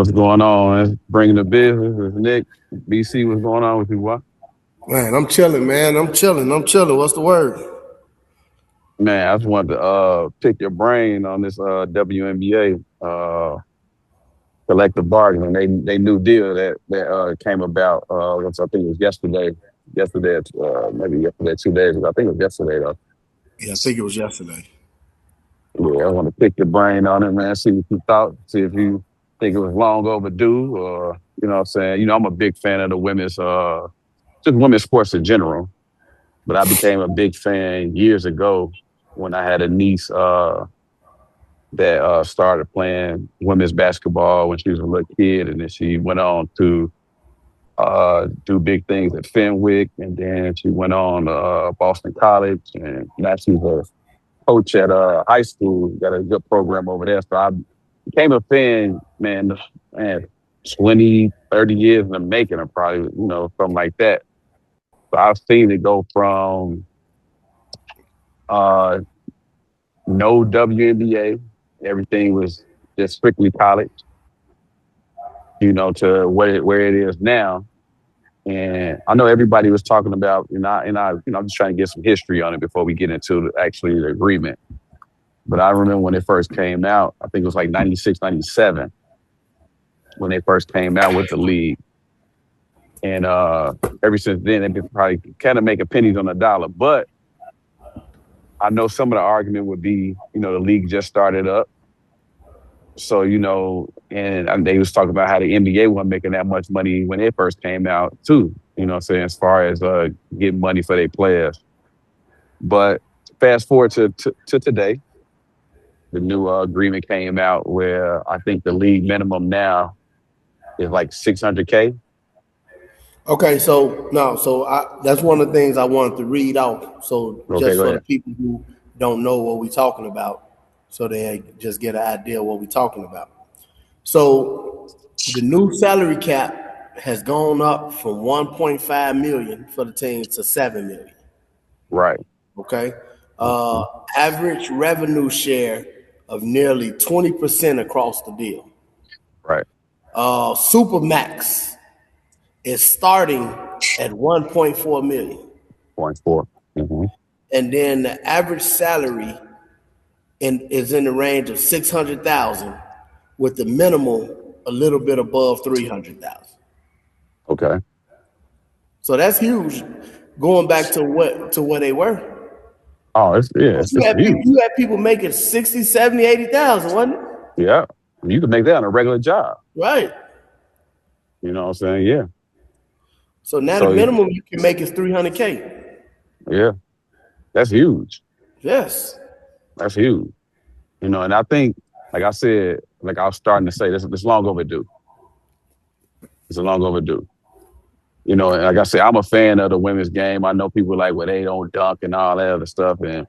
what's going on? It's bringing the business. It's Nick. BC, what's going on with you? What? Man, I'm chilling, man. I'm chilling. I'm chilling. What's the word? Man, I just wanted to pick your brain on this WNBA collective bargaining. They new deal that came about. Which I think it was yesterday. Yesterday, maybe yesterday, 2 days ago. I think it was yesterday though. Yeah, I think it was yesterday. Yeah, I want to pick your brain on it, man. See what you thought. See if you think it was long overdue, or you know what I'm saying. I'm a big fan of the women's just women's sports in general. But I became a big fan years ago when I had a niece that started playing women's basketball when she was a little kid, and then she went on to do big things at Fenwick, and then she went on to Boston College, and now she's a coach at high school. Got a good program over there. So I became a fan, man, 20, 30 years in the making, or probably, something like that. So I've seen it go from no WNBA, everything was just strictly college, to where it is now. And I know everybody was talking about, I'm just trying to get some history on it before we get into the agreement. But I remember when it first came out, I think it was like 96, 97, when they first came out with the league. And ever since then, they've been probably kind of making pennies on the dollar. But I know some of the argument would be, the league just started up. So, and they was talking about how the NBA wasn't making that much money when it first came out too, as far as getting money for their players. But fast forward to today, the new agreement came out where I think the league minimum now is like $600K. Okay, that's one of the things I wanted to read out. So just for the people who don't know what we're talking about, so they just get an idea of what we're talking about. So the new salary cap has gone up from 1.5 million for the teams to 7 million. Right. Okay. Average revenue share of nearly 20% across the deal. Right. Supermax is starting at 1.4 million. 0.4. Mm-hmm. And then the average salary is in the range of 600,000, with the minimum a little bit above 300,000. Okay. So that's huge. Going back to where they were. Oh, it's huge. You had people making 60, 70, 80,000, wasn't it? Yeah. You could make that on a regular job. Right. You know what I'm saying? Yeah. So now the minimum you can make is 300K. Yeah. That's huge. Yes. That's huge. And I think, like I said, like I was starting to say, this long overdue. It's a long overdue. And like I said, I'm a fan of the women's game. I know people like, well, they don't dunk and all that other stuff. And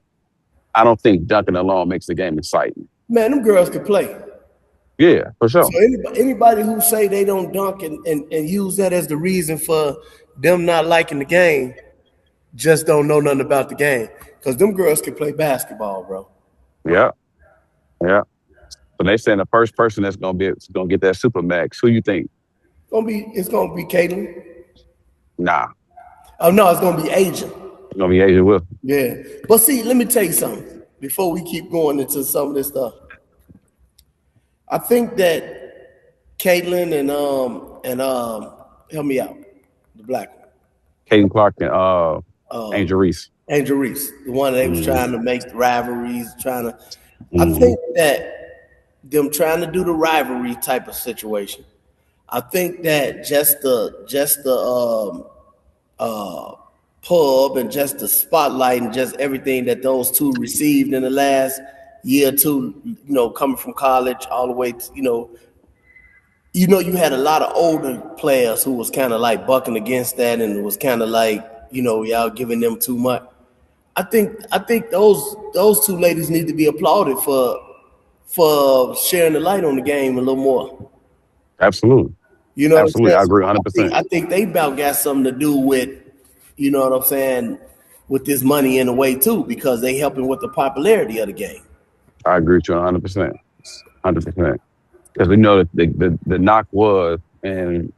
I don't think dunking alone makes the game exciting. Man, them girls can play. Yeah, for sure. So anybody who say they don't dunk and use that as the reason for them not liking the game just don't know nothing about the game. Because them girls can play basketball, bro. Yeah. Yeah. So they saying the first person that's gonna get that Supermax. Who you think? It's gonna be Caitlin. Nah. Oh no, it's gonna be Asia. It's gonna be Asia Will. Yeah. But see, let me tell you something before we keep going into some of this stuff. I think that Caitlin and help me out, the black one. Caitlin Clark and Angel Reese. Angel Reese, the one that was trying to make rivalries, I think that them trying to do the rivalry type of situation. I think that just the pub and just the spotlight and just everything that those two received in the last year or two, coming from college all the way to, you had a lot of older players who was kind of like bucking against that, and it was kind of like, y'all giving them too much. I think those two ladies need to be applauded for sharing the light on the game a little more. Absolutely. Absolutely. I agree 100%. I think they about got something to do with, you know what I'm saying, with this money in a way too, because they helping with the popularity of the game. I agree with you 100%. 100%. because we know that the knock was, and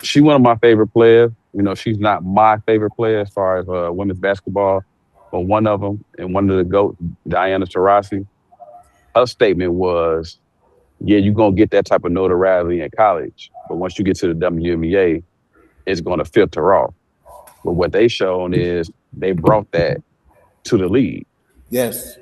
she one of my favorite players. She's not my favorite player as far as women's basketball, but one of them and one of the GOAT, Diana Taurasi. Her statement was, "Yeah, you're gonna get that type of notoriety in college, but once you get to the WNBA, it's gonna filter off." But what they shown is they brought that to the league. Yes.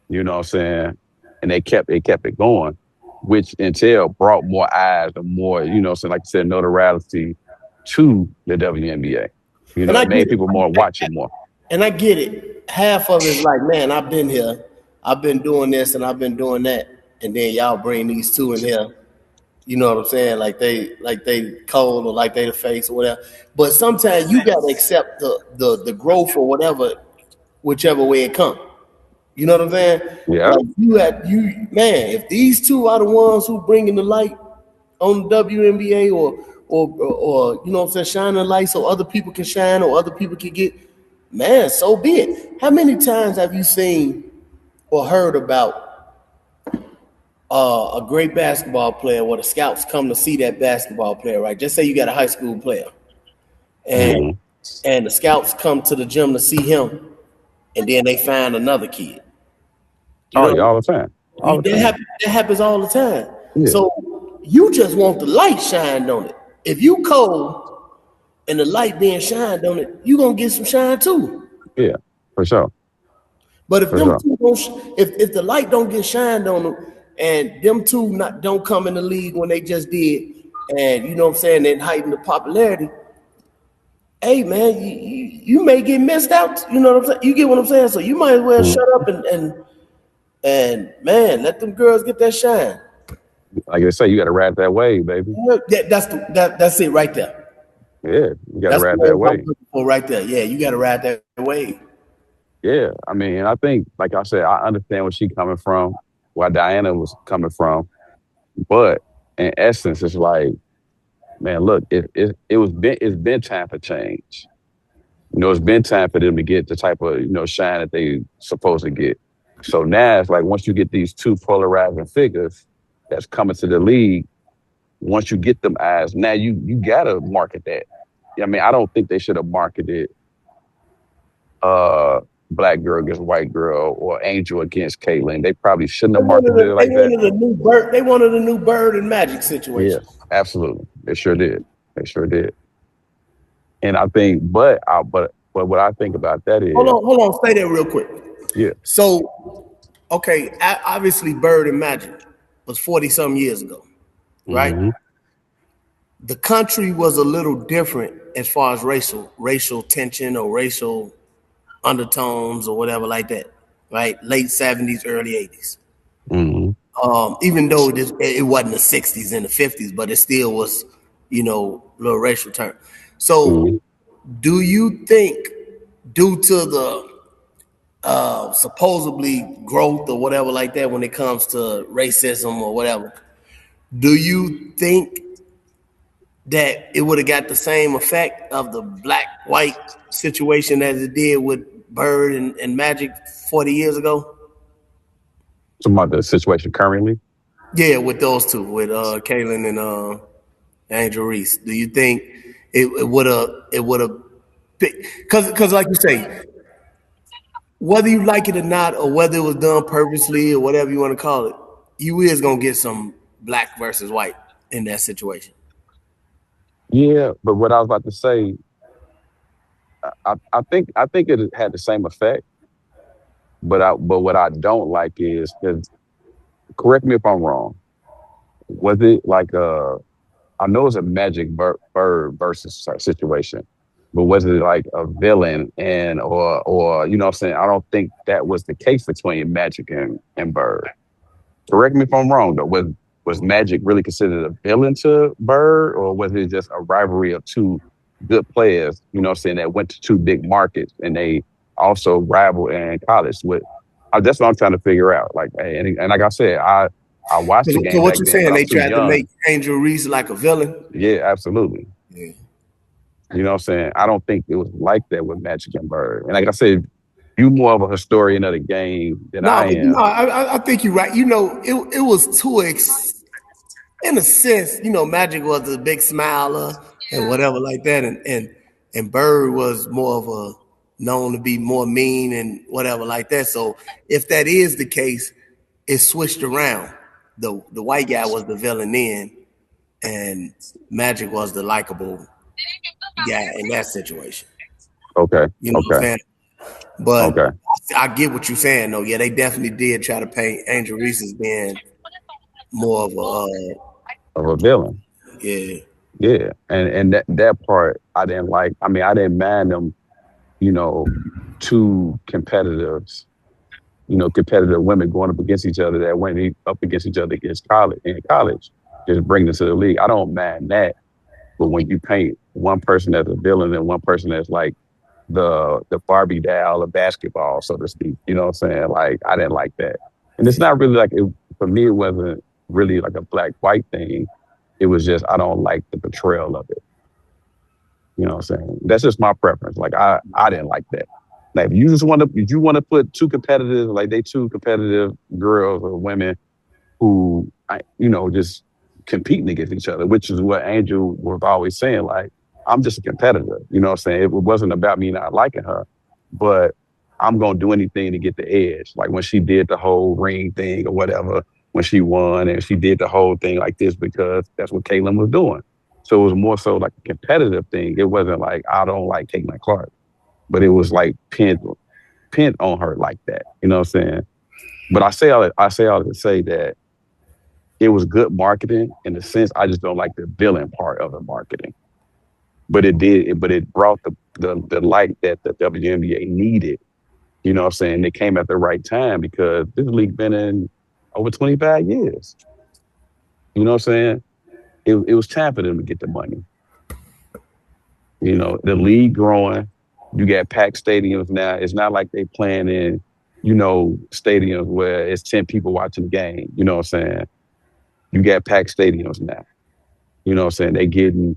You know what I'm saying? And they kept it going, which Intel brought more eyes and more, so like I said, notoriety to the WNBA. And I It get made it. people more watch it more. And I get it. Half of it's like, man, I've been here, I've been doing this, and I've been doing that, and then y'all bring these two in here. You know what I'm saying? Like they cold or like they the face or whatever. But sometimes you gotta accept the growth or whatever, whichever way it comes. You know what I'm saying? Yeah. Like you man, if these two are the ones who bringing the light on the WNBA or you know what I'm saying, shine the light so other people can shine or other people can get, man, so be it. How many times have you seen or heard about a great basketball player where the scouts come to see that basketball player, right? Just say you got a high school player and Hmm. and the scouts come to the gym to see him and then they find another kid. You Oh, yeah, know, all the time. All the time. that happens all the time. Yeah. So you just want the light shined on it. If you cold and the light being shined on it, you gonna get some shine too. Yeah. For sure. But if For them sure. two don't, if the light don't get shined on them, and them two don't come in the league when they just did, and you know what I'm saying, then heighten the popularity. Hey man, you may get missed out. You know what I'm saying? You get what I'm saying? So you might as well Mhm. shut up and man, let them girls get that shine. Like I say, you got to ride that wave, baby. That's it right there. Yeah. You got to That's the ride that word I'm wave. looking for right there. Yeah, you got to ride that wave. Yeah. I mean, and I think, like I said, I understand where she coming from, where Diana was coming from. But in essence, it's like, man, look, it's been time for change. It's been time for them to get the type of shine that they supposed to get. So now it's like once you get these two polarizing figures that's coming to the league, once you get them eyes, now you gotta market that. I mean, I don't think they should have marketed uh black girl against white girl or Angel against Caitlyn. They probably shouldn't have marketed it They like that. wanted a new bird. They wanted a new bird and magic Yeah, situation. absolutely. They sure did. They sure did. And I think, but what I think about that is, Hold on, stay there real quick. yeah. So, okay, obviously, Bird and Magic was 40 some years ago, right? Hmm. The country was a little different as far as racial tension or racial undertones or whatever like that, right? Late 70s, early 80s. Hmm. Even though it wasn't the 60s and the 50s, but it still was, little racial turn. Hmm. So, do you think, due to the supposedly growth or whatever like that when it comes to racism or whatever, do you think that it would have got the same effect of the black white situation as it did with Bird and Magic 40 years ago? Talking about the situation currently. Yeah, with those two, with Kaylin and Angel Reese. Do you think it would have because like you say, whether you like it or not, or whether it was done purposely or whatever you want to call it, you is gonna get some black versus white in that situation. Yeah, but what I was about to say, I think it had the same effect. But what I don't like is because, correct me if I'm wrong. Was it like I know it's a bird versus situation, but was it like a villain and or what I'm saying? I don't think that was the case between Magic and Bird. Correct me if I'm wrong though. Was Magic really considered a villain to Bird, or was it just a rivalry of two good players? What I'm saying, that went to two big markets and they also rival in college. That's what I'm trying to figure out. Like, and like I said, I watched the So game what back you then, saying? but I'm They too tried to young. make Angel Reese like a villain? Yeah, absolutely. Yeah. You know what I'm saying? I don't think it was like that with Magic and Bird. And like I said, You more of a historian of the game than No, I but am. I think you're right. It was in a sense, Magic was a big smiler and whatever like that, and Bird was more of a known to be more mean and whatever like that. So if that is the case, it switched around. The white guy was the villain then, and Magic was the likable guy in that situation. Okay, You know what I'm okay, saying? But okay. I get what you're saying though. Yeah, they definitely did try to paint Angel Reese as being more of a Of a villain. yeah. Yeah, and that part I didn't like. I mean, I didn't mind them. You know, two competitors. Competitive women going up against each other that went up against each other against college in college, just bring them to the league. I don't mind that. But when you paint one person as a villain and one person as like the Barbie doll of basketball, so to speak, you know what I'm saying? Like I didn't like that. And it's not really like it for me. It wasn't really like a black white thing. It was just I don't like the portrayal of it. You know what I'm saying? That's just my preference. Like I didn't like that. Like if you want to put two competitive, like they two competitive girls or women who just competing against each other, which is what Angel was always saying. Like I'm just a competitor. You know what I'm saying? It wasn't about me not liking her, but I'm gonna do anything to get the edge. Like when she did the whole ring thing or whatever, when she won and she did the whole thing like this because that's what Caitlyn was doing. So it was more so like a competitive thing. It wasn't like I don't like Caitlyn Clark, but it was like pinned on her like that. You know what I'm saying? But I say all that to say that it was good marketing in the sense I just don't like the villain part of the marketing. But it brought the light that the WNBA needed. You know what I'm saying? It came at the right time because this league been in over 25 years. You know what I'm saying? It was time for them to get the money. The league growing. You got packed stadiums now. It's not like they playing in, stadiums where it's 10 people watching the game. You know what I'm saying? You got packed stadiums now. You know what I'm saying? They getting,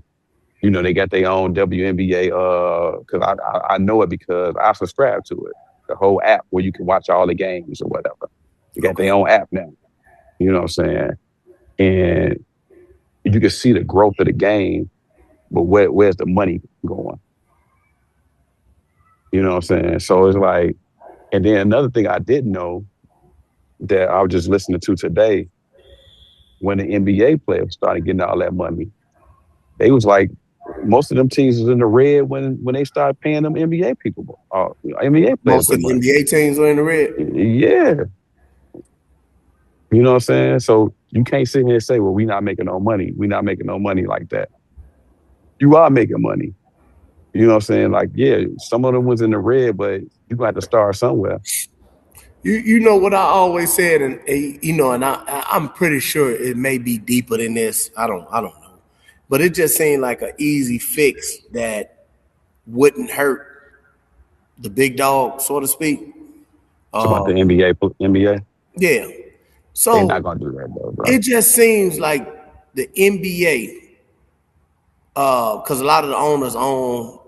they got their own WNBA, because I know it because I subscribe to it. The whole app where you can watch all the games or whatever. They got their Okay. own app now. You know what I'm saying? And you can see the growth of the game, but where's the money going? You know what I'm saying? So it's like, and then another thing I didn't know that I was just listening to today, when the NBA players started getting all that money, they was like, most of them teams was in the red when they started paying them NBA people, NBA players Most their of the money. NBA teams were in the red. Yeah, you know what I'm saying. So you can't sit here and say, "Well, we not making no money. We not making no money like that." You are making money. You know what I'm saying? Like, yeah, some of them was in the red, but you got to start somewhere. You know what I always said, and I'm pretty sure it may be deeper than this. I don't know, but it just seemed like an easy fix that wouldn't hurt the big dog, so to speak. It's about the Um, NBA. NBA, yeah. they're not So gonna do that though, bro. it just seems like the NBA, because a lot of the owners own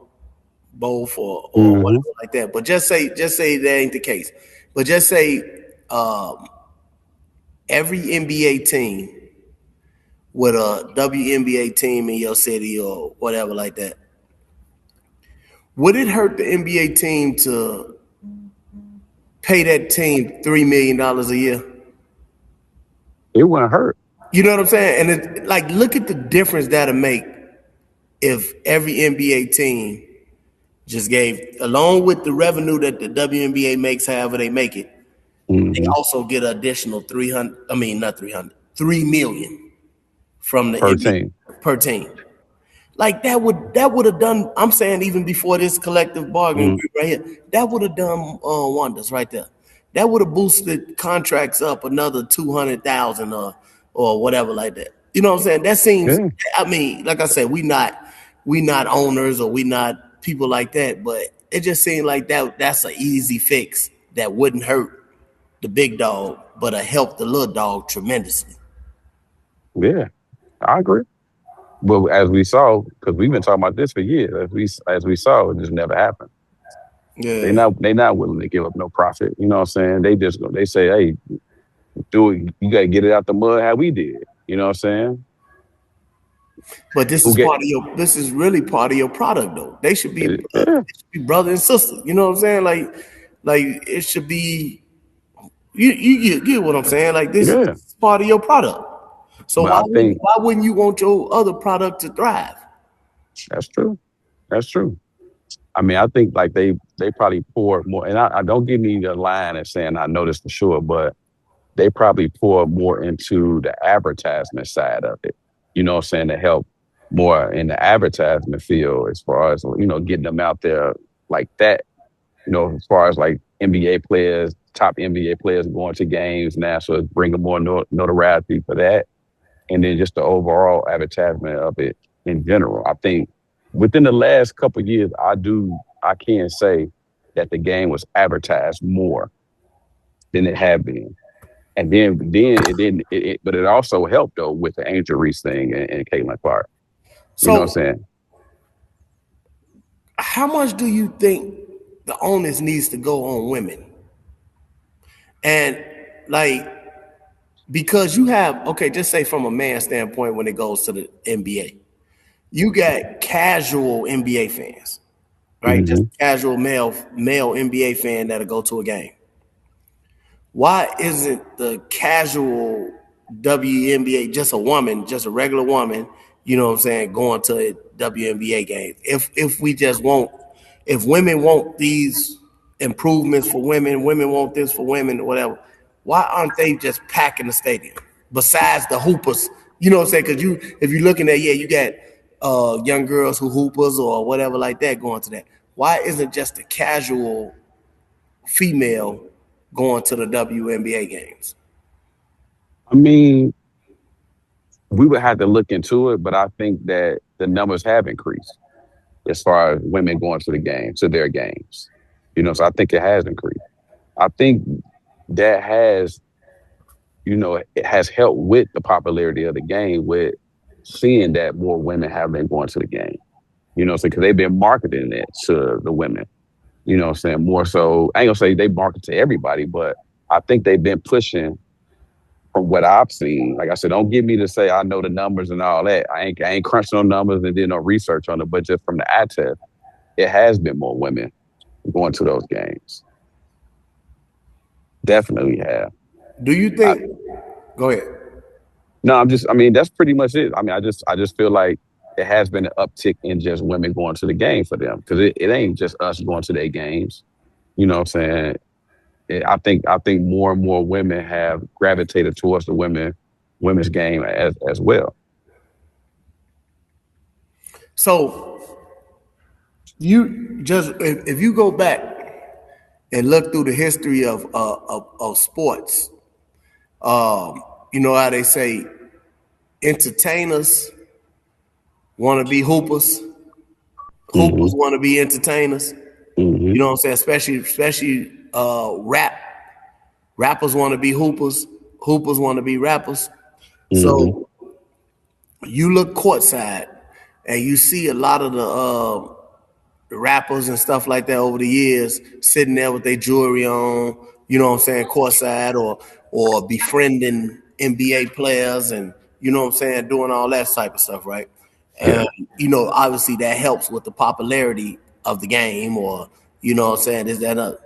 both or Hmm. whatever like that. But just say that ain't the case. But just say um, every NBA team with a WNBA team in your city or whatever like that. Would it hurt the NBA team to pay that team $3 million a year? It wouldn't hurt. You know what I'm saying? And like, look at the difference that'll make if every NBA team just gave, along with the revenue that the WNBA makes, however they make it, they Hmm. also get an additional 300. I mean, not 300, 3 million from the Per team. NBA per team. Like that would have done. I'm saying even before this collective bargaining Hmm. agreement right here, that would have done wonders right there. That would have boosted contracts up another 200,000 or whatever like that. You know what I'm saying? That seems. Yeah, I mean, like I said, we not owners or we not people like that, but it just seemed like that's an easy fix that wouldn't hurt the big dog, but help the little dog tremendously. yeah, I agree. But as we saw, because we've been talking about this for years, as we saw, it just never happened. Yeah. They not willing to give up no profit. You know what I'm saying? They just go. They say, hey, do it. You got to get it out the mud how we did. You know what I'm saying? But this Who is get? part of your. This is really part of your product, though. Yeah, They should be brother and sister. You know what I'm saying? Like it should be. You get what I'm saying? Like this yeah. is part of your product. So But I think why wouldn't you want your other product to thrive? that's true. That's true. I mean, I think like they probably pour more, and I don't give me the line and saying I know this for sure, but they probably pour more into the advertisement side of it. You know what I'm saying? To help more in the advertisement field as far as, getting them out there like that. As far as like NBA players, top NBA players going to games now, so it's bringing more notoriety for that. And then just the overall advertisement of it in general. I think within the last couple of years, I can say that the game was advertised more than it had been. And but it also helped though with the Angel Reese thing and Caitlin Clark. You know what So I'm saying? how much do you think the onus needs to go on women? And like because you have okay, just say from a man standpoint when it goes to the NBA, you got casual NBA fans, right? Just Hmm. casual male NBA fan that'll go to a game. Why isn't the casual WNBA just a woman, just a regular woman, you know what I'm saying, going to a WNBA game? If we just want, if women want these improvements for women, women want this for women, whatever, why aren't they just packing the stadium? Besides the hoopers, you know what I'm saying? Because if you're looking at, yeah, you got young girls who hoopers or whatever like that going to that. Why isn't just the casual female going to the WNBA games? I mean, we would have to look into it, but I think that the numbers have increased as far as women going to the game, to their games. So I think it has increased. I think that it has helped with the popularity of the game with seeing that more women have been going to the game. So because they've been marketing it to the women, what I'm saying? More so, I ain't gonna say they market to everybody, but I think they've been pushing from what I've seen. Like I said, don't get me to say I know the numbers and all that. I ain't crunching no numbers and did no research on it, but just from the eye test, it has been more women going to those games. Definitely have. Do you I, think? Go ahead. no, I mean, that's pretty much it. I mean, I just feel like it has been an uptick in just women going to the game for them because it ain't just us going to their games. You know what I'm saying? I think more and more women have gravitated towards the women's game as well. So you just if you go back and look through the history of sports, you know how they say entertainers want to be hoopers, hoopers Hmm. want to be entertainers. You Hmm. know what I'm saying? Especially rappers want to be hoopers, hoopers want to be rappers. Hmm. So you look courtside and you see a lot of the rappers and stuff like that over the years sitting there with their jewelry on, you know what I'm saying, courtside or befriending NBA players and you know what I'm saying, doing all that type of stuff, right? Yeah, And you know, obviously that helps with the popularity of the game or you know what I'm saying, is that a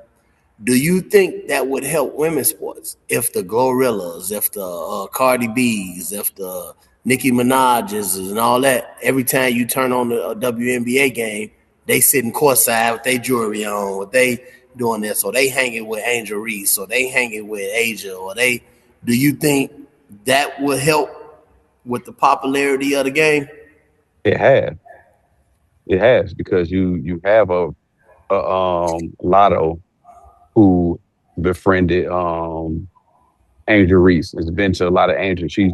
do you think that would help women's sports if the Gorillas, if the Cardi B's, if the Nicki Minaj's and all that? Every time you turn on the WNBA game, they sitting courtside with their jewelry on, with they doing this, or they hanging with Angel Reese, or they hanging with Asia, or they. Do you think that would help with the popularity of the game? it has. It has because you have a Lotto who befriended Angel Reese. Has been to a lot of Angel. She's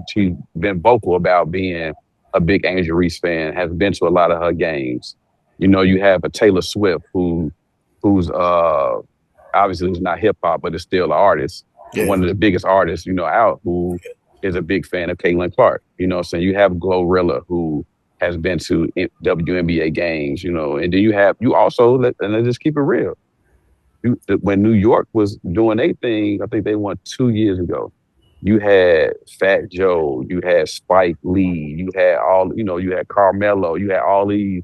been vocal about being a big Angel Reese fan. Has been to a lot of her games. You have a Taylor Swift who's obviously is not hip hop, but is still an artist, Yeah. one of the biggest artists out who is a big fan of Caitlin Clark. So you have Glorilla who has been to WNBA games. And then you also let's just keep it real. when New York was doing their thing, I think they won 2 years ago. You had Fat Joe, you had Spike Lee, you had you had Carmelo, you had all these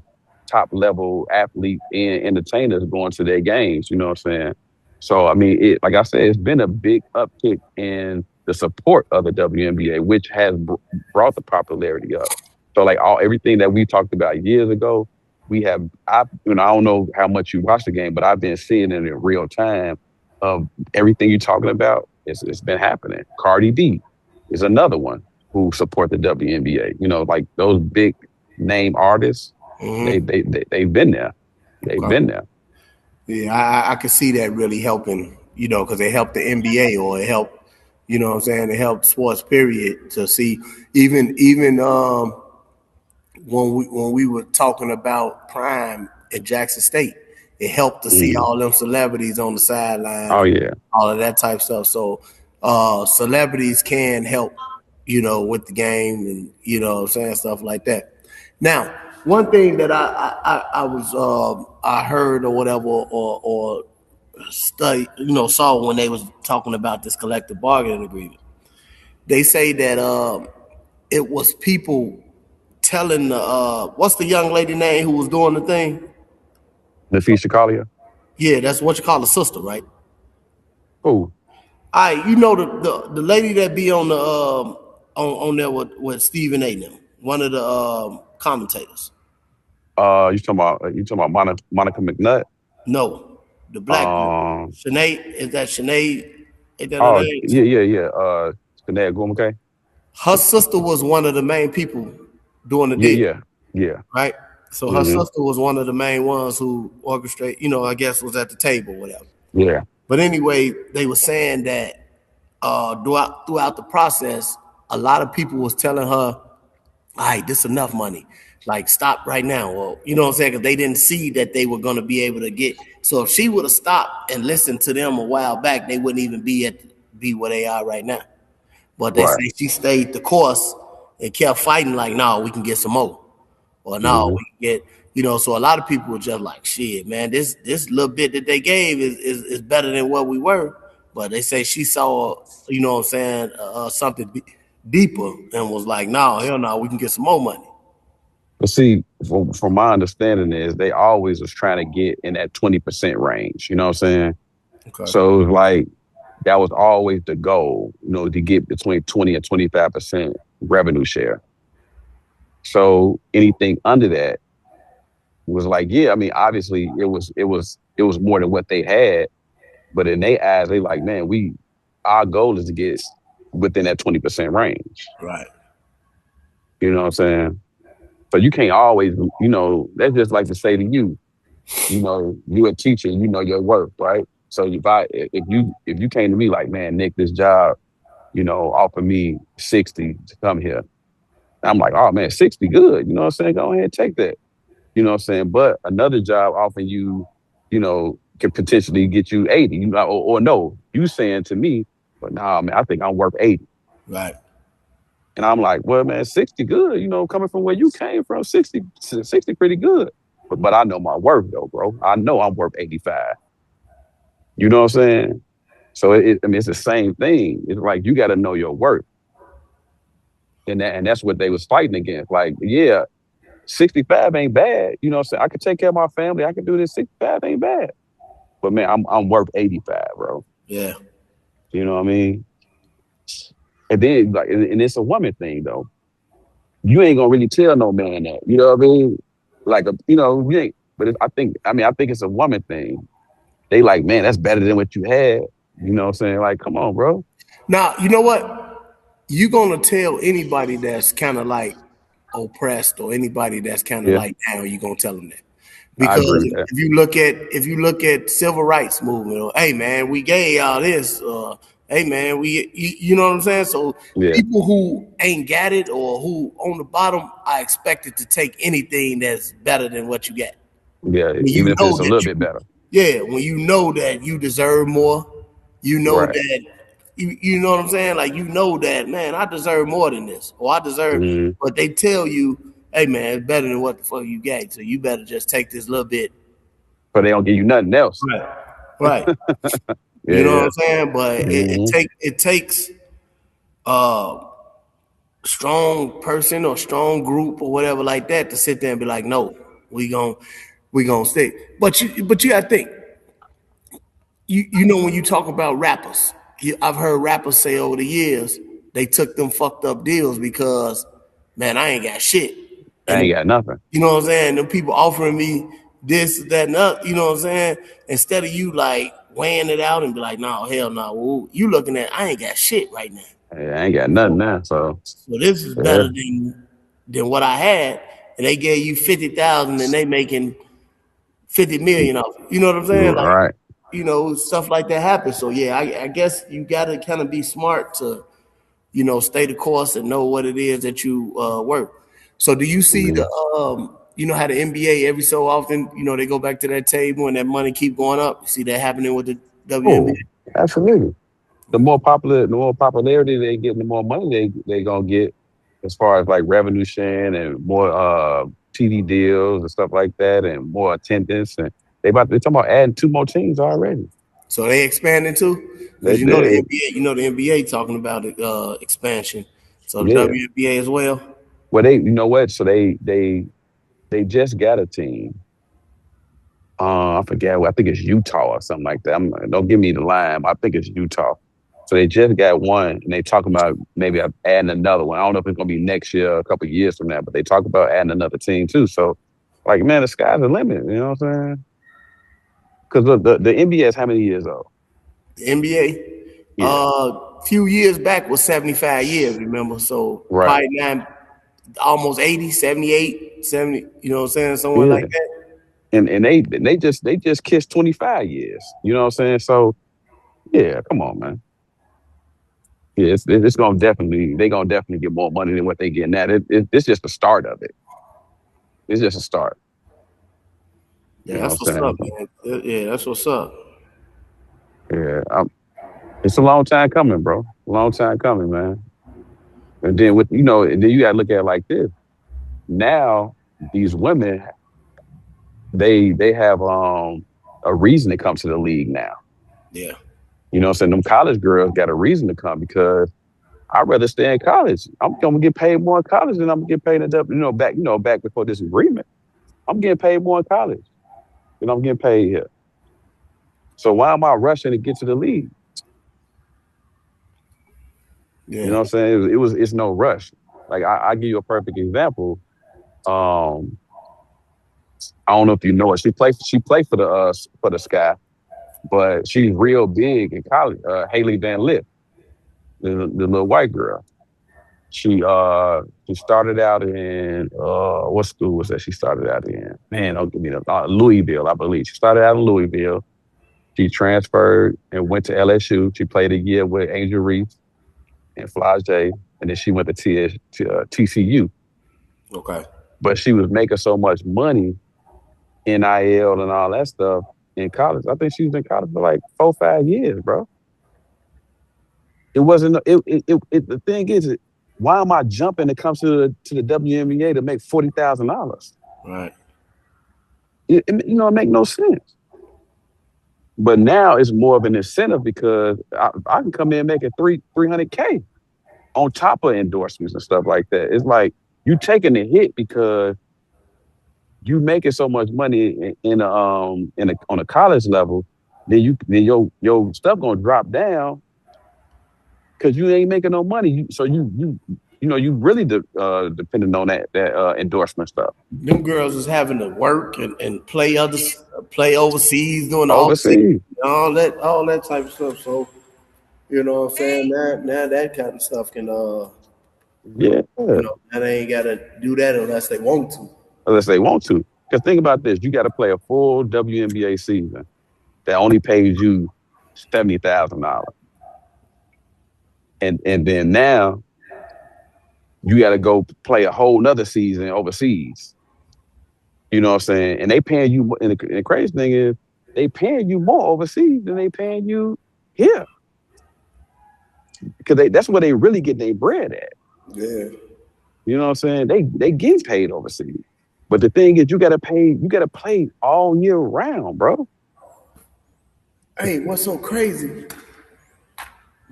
top level athletes and entertainers going to their games. You know what I'm saying? So I mean, it like I said, it's been a big uptick in the support of the WNBA, which has brought the popularity up. So like everything that we talked about years ago, we have I don't know how much you watch the game, but I've been seeing it in real time of everything you're talking about. It's been happening. Cardi B is another one who support the WNBA. You know, like those big name artists, they've been there. They've Okay. been there. Yeah, I could see that really helping, because it helped the NBA or it helped, what I'm saying, it helped sports period to see even when we were talking about Prime at Jackson State, it helped to see Mhm. all them celebrities on the sideline Oh and yeah. all of that type stuff. So celebrities can help, with the game and what I'm saying, stuff like that. Now, one thing that I was I heard or whatever or study saw when they was talking about this collective bargaining agreement. They say that it was people telling the what's the young lady name who was doing the thing? Nafisha Collier. Yeah, that's what you call a sister, right? Oh, I the lady that be on the on there with Stephen A. Now, one of the commentators. you talking about Monica McNutt? No, the black girl. Um. Sinead, is that Sinead? Ain't that her Oh name? yeah, yeah, yeah. Sinead Gumake. Her sister was one of the main people doing the Yeah, deal, yeah, yeah. right? So her Hmm. sister was one of the main ones who orchestrate, I guess was at the table, whatever. Yeah. But anyway, they were saying that throughout the process, a lot of people was telling her, "All right, this enough money. Like, stop right now." Well, you know what I'm saying? Because they didn't see that they were going to be able to get. So if she would have stopped and listened to them a while back, they wouldn't even be where they are right now. But they Right. say she stayed the course and kept fighting. Like, no, we can get some more, or no, Hmm. we can get. So a lot of people were just like, shit, man, this little bit that they gave is better than what we were. But they say she saw, what I'm saying, something deeper and was like, no, hell no, we can get some more money. But see, from my understanding is they always was trying to get in that 20% range. You know what I'm saying? Okay. So it was like that was always the goal, to get between 20 and 25% revenue share. So anything under that was like, yeah, I mean, obviously it was more than what they had, but in their eyes, they like, man, our goal is to get within that 20% range. Right. You know what I'm saying? So you can't always, that's just like to say to you, you a teacher, you know your worth, right? So if you came to me like, man, Nick, this job, offer me 60 to come here. I'm like, oh man, 60 good. You know what I'm saying? Go ahead and take that. You know what I'm saying? But another job offering you, can potentially get you 80. Or no, you saying to me, but nah, man, I think I'm worth 80. Right. And I'm like, well, man, 60 good, coming from where you came from, 60 pretty good. But I know my worth though, bro. I know I'm worth 85. You know what I'm saying? So I mean, it's the same thing. It's like you got to know your worth, and that's what they was fighting against. Like, yeah, 65 ain't bad. You know what I'm saying? I can take care of my family. I can do this. 65 ain't bad. But man, I'm worth 85, bro. Yeah. You know what I mean? And then like, and it's a woman thing though. You ain't gonna really tell no man that. You know what I mean? Like you ain't. But I think it's a woman thing. They like, man, that's better than what you had. You know what I'm saying? Like, come on, bro. Now, you know what? You gonna tell anybody that's kind of like oppressed or anybody that's kind of Yeah, like down, you gonna tell them that. I Because agree with that. if you look at civil rights movement, or hey man, we gave y'all this, hey man, you know what I'm saying. So Yeah, people who ain't got it or who on the bottom are expected to take anything that's better than what you got. yeah. When Even you if know it's a that little bit you, better. yeah, when you know that you deserve more, you know Right. that you know what I'm saying. Like you know that man, I deserve more than this, or I deserve. Hmm. But they tell you, hey man, it's better than what the fuck you got. So you better just take this little bit. But they don't give you nothing else. Right. Right. You know what Yeah. I'm saying? But Mm-hmm. it takes a strong person or strong group or whatever like that to sit there and be like, no, we gon' we gonna stick. But you gotta think, you know when you talk about rappers, I've heard rappers say over the years they took them fucked up deals because man, I ain't got shit. I And ain't got nothing. you know what I'm saying? The people offering me this, that, and that, you know what I'm saying? Instead of you like weighing it out and be like, no, hell no. Well, you looking at I ain't got shit right now. I ain't got nothing So, now. So so this is yeah. better than what I had. And they gave you 50,000 and they making 50 million off it. You know what I'm saying? Like, Right. stuff like that happens. So yeah, I guess you gotta kind of be smart to, stay the course and know what it is that you work. So do you see the Mhm. how the NBA every so often, they go back to that table and that money keep going up. You see that happening with the WNBA? Oh, absolutely. The more popularity they get, the more money they gonna get as far as like revenue sharing and more TV deals and stuff like that, and more attendance. And they talking about adding two more teams already. So they expanding too, They because you know the did, NBA, the NBA talking about it, expansion. So the yeah. WNBA as well. Well, you know what? So they just got a team. I forget. I think it's Utah or something like that. Don't give me the line. I think it's Utah. So they just got one, and they talking about maybe adding another one. I don't know if it's gonna be next year, a couple of years from now, but they talk about adding another team too. So, like, man, the sky's the limit. You know what I'm saying? Because the NBA is how many years old? The NBA, Yeah, few years back was 75 years. Remember, so right. probably now almost 80, 78, 70. You know what I'm saying? Somewhere Yeah, like that. and they just kissed 25 years. You know what I'm saying? So yeah, come on, man. Yeah, it's gonna definitely get more money than what they get now. It's just the start of it. It's just a start. Yeah, You know what that's I'm what's up, saying? man. Yeah, that's what's up. Yeah, it's a long time coming, bro. Long time coming, man. And then and then you gotta look at it like this. Now these women, they have a reason to come to the league now. Yeah, You know what I'm saying? Them college girls got a reason to come because I'd rather stay in college. I'm gonna get paid more in college than I'm gonna get paid in back before this agreement. I'm getting paid more in college than I'm getting paid here. So why am I rushing to get to the league? You know yeah. what I'm saying? It's no rush. Like I give you a perfect example. Um, I don't know if you know her. She played for the Sky, but she's real big in college. Haley Van Lith, the little white girl. She started out in what school was that? She started out in, man, don't give me the Louisville, I believe. She started out in Louisville. She transferred and went to LSU. She played a year with Angel Reese and Flage, and then she went to TCU. Okay. But she was making so much money, NIL and all that stuff in college. I think she was in college for like 4, 5 years, bro. It wasn't. The thing is, why am I jumping to come to the WNBA to make $40,000? Right. It make no sense. But now it's more of an incentive because I can come in making 300K on top of endorsements and stuff like that. It's like you taking the hit because you making so much money on a college level, then your stuff gonna drop down because you ain't making no money. So you really depending on that endorsement stuff Them girls is having to work and play overseas, doing the off season, overseas. all that type of stuff. So you know what I'm saying? Now that kind of stuff can Yeah, now they ain't gotta do that unless they want to. unless they want to. Because think about this: you got to play a full WNBA season that only pays you $70,000, and then now you got to go play a whole nother season overseas. You know what I'm saying? And they paying you. And the crazy thing is, they paying you more overseas than they paying you here because that's where they really get their bread at. Yeah. You know what I'm saying? They get paid overseas. But the thing is, you got to play all year round, bro. Hey, what's so crazy?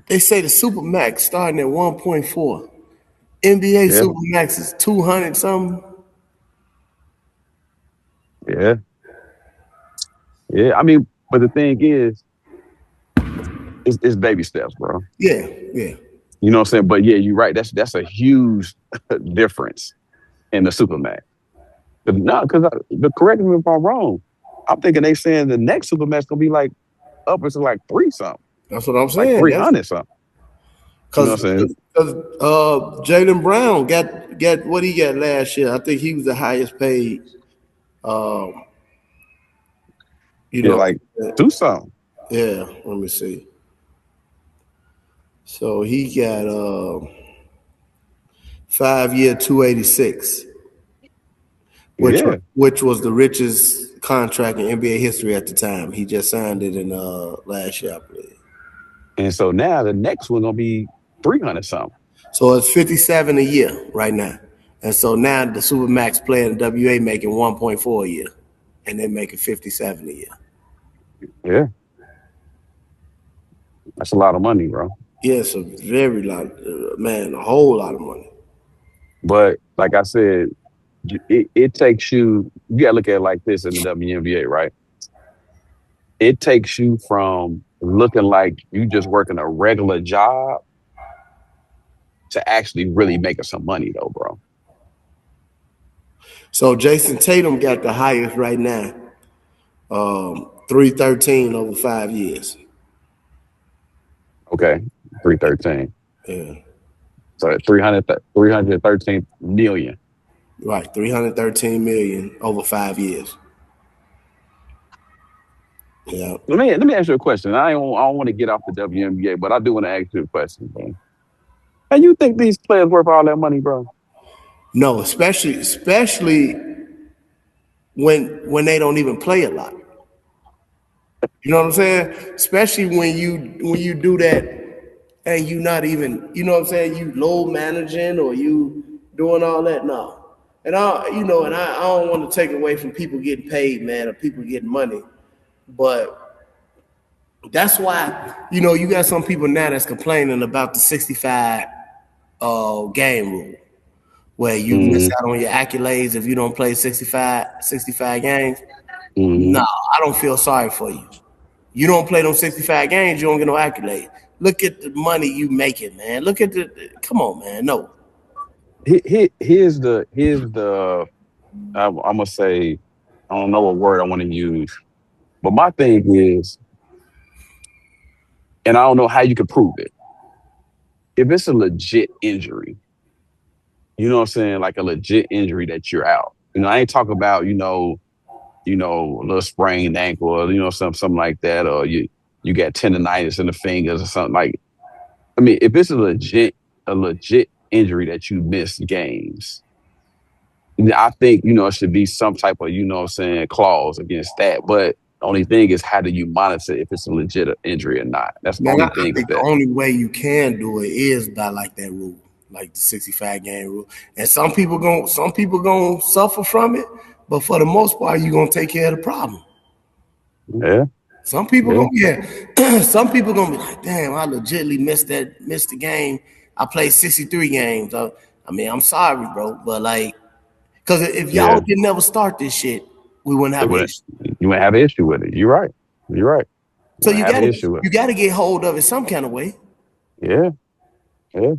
They say the Supermax starting at 1.4. NBA Yeah, Supermax is 200 something. yeah, yeah. I mean, but the thing is, it's baby steps, bro. Yeah, yeah. You know what I'm saying? But yeah, you're right. That's a huge difference in the Supermax. No, because correct me if I'm wrong. I'm thinking they saying the next Supermax gonna be like upwards of like three something, That's what I'm like saying. That's 300 something. You know because what I'm saying? Jalen Brown got what he got last year. I think he was the highest paid. Um, you Yeah, know, like do something. yeah. Let me see. So he got 5 year 286, Yeah. which was the richest contract in NBA history at the time. He just signed it in last year, I believe. And so now the next one gonna be 300 something. So it's 57 a year right now. And so now the Supermax player in the WA making 1.4 a year. And they're making 57 a year. Yeah, that's a lot of money, bro. Yeah, it's a very lot, man, a whole lot of money. But like I said, it takes you. You gotta look at it like this in the WNBA, right? It takes you from looking like you just working a regular job to actually really making some money, though, bro. So Jason Tatum got the highest right now, 313 over 5 years. Okay, 313. Yeah, So at 313 million. right, 313 million over 5 years. Yeah. Let me ask you a question. I don't want to get off the WNBA, but I do want to ask you a question, man. And you think these players worth all that money, bro? No, especially when they don't even play a lot. You know what I'm saying? Especially when you do that and you not even, you know what I'm saying, you low managing or you doing all that. No. And I don't want to take away from people getting paid, man, or people getting money. But that's why, you got some people now that's complaining about the 65 game rule, where you miss Mm-hmm. out on your accolades if you don't play 65 games. No, Mm-hmm. I don't feel sorry for you. You don't play them 65 games, you don't get no accolade. Look at the money you making, man. Look at come on, man. No. Here's the I'm gonna say I don't know what word I want to use, but my thing is, and I don't know how you can prove it. If it's a legit injury, you know what I'm saying, like a legit injury that you're out. I ain't talking about a little sprained ankle or something like that, or you got tendonitis in the fingers or something like. I mean, if it's a legit injury that you miss games, I think, it should be some type of, what I'm saying, clause against that. But the only thing is, how do you monitor if it's a legit injury or not? That's the Man, only I thing with think the that. only way you can do it is by like that rule, like the 65 game rule. And some people gonna suffer from it, but for the most part, you're gonna take care of the problem. Yeah, Some people yeah, gonna yeah. Some people gonna be like, damn, I legitly missed the game. I played 63 games. I mean, I'm sorry, bro, but like, because if y'all yeah. did never start this shit, we wouldn't It have an wouldn't. issue. You wouldn't have an issue with it. You're right. You're right. You So wouldn't you have an gotta issue with you gotta get hold of it some kind of way. it. Yeah, yeah.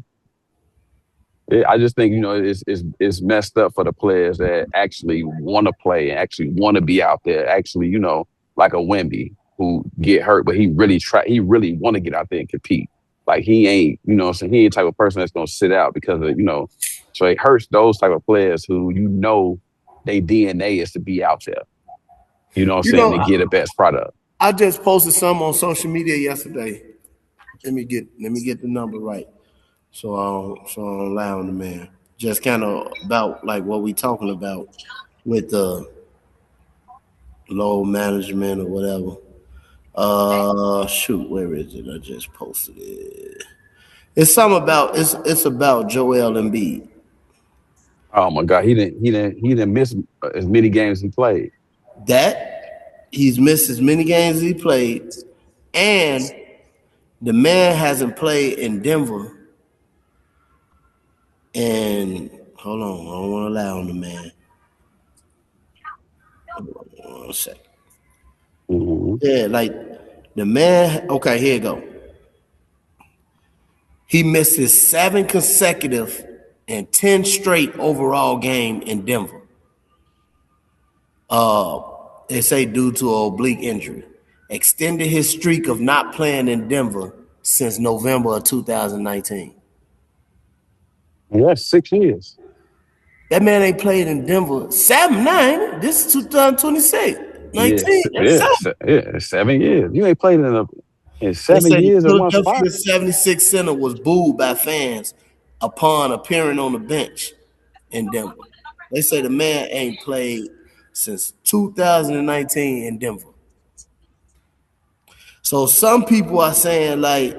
Yeah, I just think it's messed up for the players that actually want to play and actually want to be out there. Actually, like a Wemby who get hurt, but he really try. He really want to get out there and compete. Like he ain't, so he ain't the type of person that's gonna sit out because of. So it hurts those type of players who they DNA is to be out there. You know what I'm You saying, know, to get the best product. I just posted some on social media yesterday. Let me get the number right. So I don't lie on the man. Just kind of about like what we talking about with the low management or whatever. Shoot, where is it? I just posted it. It's about Joel Embiid. Oh my God, he didn't miss as many games he played. That he's missed as many games as he played, And the man hasn't played in Denver. And hold on, I don't want to lie on the man. One second. Mm-hmm. Yeah, like the man. Okay, here you go. He missed his 7 consecutive and 10 straight overall game in Denver. They say due to an oblique injury. Extended his streak of not playing in Denver since November of 2019. Yeah, 6 years. That man ain't played in Denver 7-9. This is 2026. Yes, 19. That's yeah, 7. yeah, 7 years. You ain't played in They seven say the years in one spot. Philadelphia 76 center was booed by fans upon appearing on the bench in Denver. They say the man ain't played since 2019 in Denver. So some people are saying like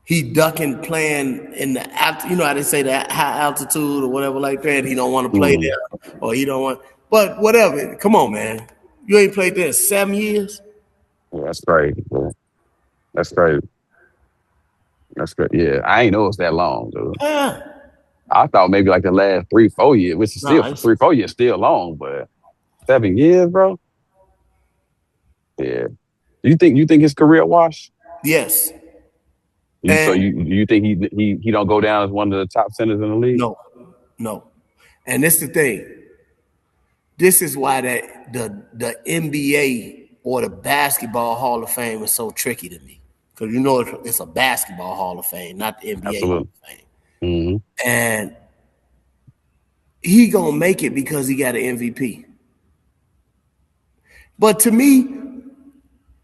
he ducking playing in the you know how they say that high altitude or whatever like that. He don't want to play Mm, there or he don't want. But whatever. Come on, man. You ain't played there in 7 years. yeah, that's crazy, bro. That's crazy. That's great. Yeah, I ain't know it's that long, dude. Yeah. I thought maybe like the last 3, 4 years, which is still Nah, it's 3, 4 years still long, but 7 years, bro. Yeah. You think his career washed? yes. You so And you think he don't go down as one of the top centers in the league? no, no. And this the thing. This is why that the NBA or the basketball Hall of Fame is so tricky to me. Because you know it's a basketball Hall of Fame, not the NBA Hall Absolutely. of Fame. Hmm. And he gonna make it because he got an MVP. But to me,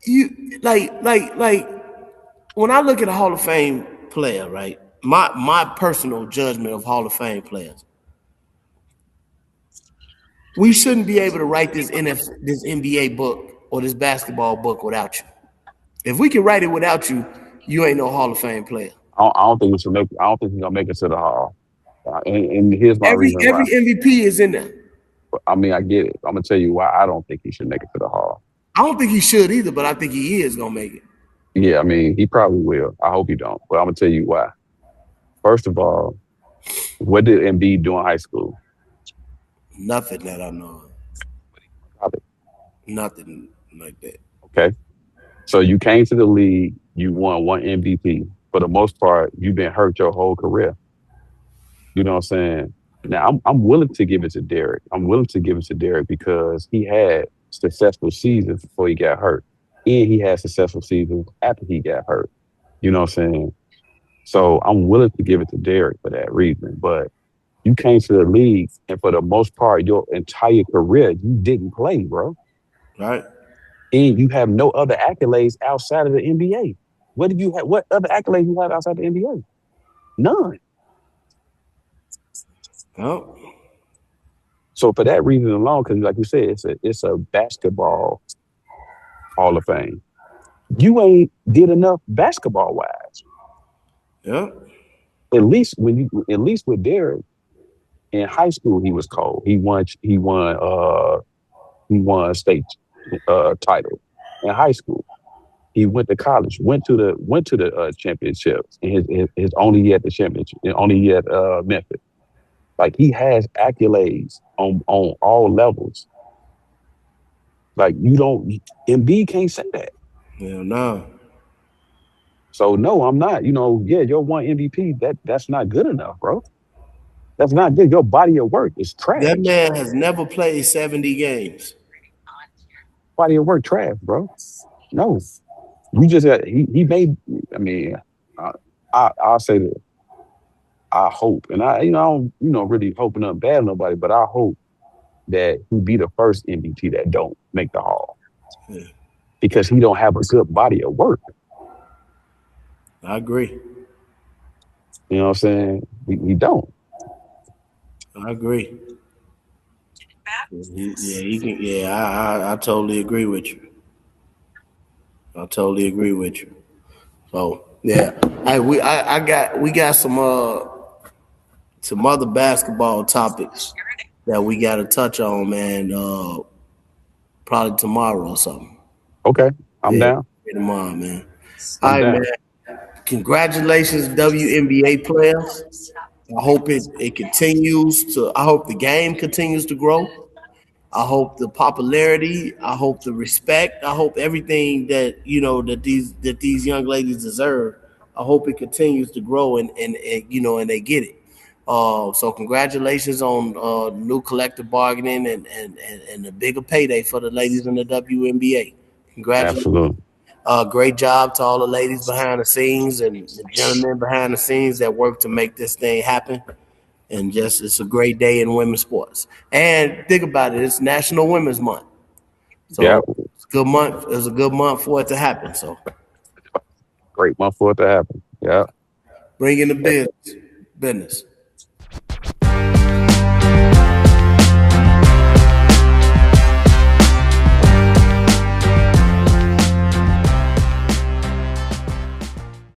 you like when I look at a Hall of Fame player, right? My personal judgment of Hall of Fame players, we shouldn't be able to write this NBA book or this basketball book without you. If we can write it without you, you ain't no Hall of Fame player. I don't think he should make. I don't think he's gonna make it to the Hall. And here's my Every reason why. every MVP is in there. I mean, I get it. I'm gonna tell you why I don't think he should make it to the Hall. I don't think he should either, but I think he is gonna make it. Yeah, I mean, he probably will. I hope he don't. But I'm gonna tell you why. First of all, what did Embiid do in high school? Nothing that I know of. College. Nothing like that. Okay. So you came to the league, you won one MVP. For the most part, you've been hurt your whole career. You know what I'm saying? Now I'm willing to give it to Derek. I'm willing to give it to Derek because he had successful seasons before he got hurt. And he had successful seasons after he got hurt. You know what I'm saying? So I'm willing to give it to Derek for that reason. But you came to the league and for the most part, your entire career, you didn't play, bro. Right? And you have no other accolades outside of the NBA. What did you have? What other accolades you have outside the NBA? None. Oh, So for that reason alone, because like you said, it's a basketball Hall of Fame. You ain't did enough basketball wise. yeah. At least with Derek in high school, he was cold. He won a state title in high school. He went to college, went to the championships, and his only year at the championship, and only year at Memphis. Like he has accolades on all levels. Like you don't, Embiid can't say that. Yeah, no. So no, I'm not. Yeah, you're one MVP. That's not good enough, bro. That's not good. Your body of work is That trash. man has never played 70 games. Body of work trash, bro. No, you just he made. I mean, I, I'll say that I hope, and I don't really hoping up bad on nobody, but I hope that he be the first MVP that don't make the Hall Yeah, because he don't have a good body of work. I agree. You know what I'm saying? He don't. I agree. He can. Yeah, I totally agree with you. I totally agree with you. So yeah, hey, we got some other basketball topics that we got to touch on, man. Probably tomorrow or something. Okay. I'm Yeah, down. tomorrow, man. All I'm right, man. down. Congratulations, WNBA players. I hope it continues to. I hope the game continues to grow. I hope the popularity. I hope the respect. I hope everything that these young ladies deserve. I hope it continues to grow and they get it. So congratulations on new collective bargaining and the bigger payday for the ladies in the WNBA. Congratulations. Absolutely. Great job to all the ladies behind the scenes and the gentlemen behind the scenes that work to make this thing happen. And just it's a great day in women's sports. And think about it, it's National Women's Month. Yeah. So it's a good month. It was a good month for it to happen. So Great month for it to happen. Yeah. bring in the business.